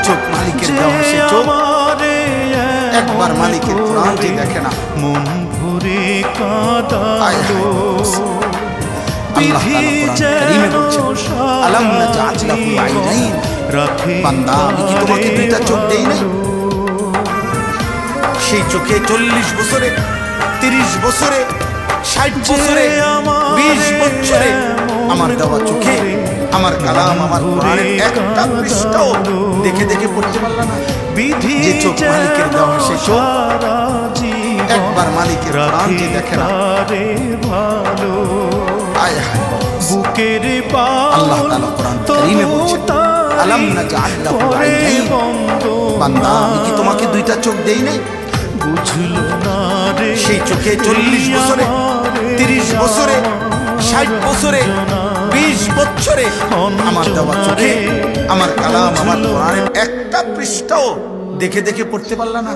চোখ মালিকের দেওয়া, সে চোখ একবার মালিকের কোরআন যে দেখে না, মন ভরে কাঁদালো। আল্লাহ তাআলা কোরআন কারীমে বলছেন, আলাম নাজআল লাহু আইনাইন, বান্দা আমি কি তোমাকে দুইটা চোখ দেই নাই? সেই চোখে 40 বছরে, 30 বছরে, 60 বছরে, 20 বছরে আমার দেওয়া চোখে আমার কালাম, আমার কোরআনের একটা পৃষ্ঠাও দেখে দেখে পড়তে পারলা না? যে চোখ মালিকের দেওয়া, সেই চোখ একবার মালিকের কোরআন যে দেখে না, আয় হায় বুকের আল্লাহ তাআলা কোরআন কারীমে বলছেন, আলাম নাজআল লাহু আইনাইন, বান্দা আমি কি তোমাকে দুইটা চোখ দেই নাই? বুঝলো না রে সেই চোখে 40 বছরে, 30 বছরে, 60 বছরে, 20 বছরে আমার দেওয়া চোখে আমার কালাম, আমার কোরআনের একটা পৃষ্ঠাও দেখে দেখে পড়তে পারলা না?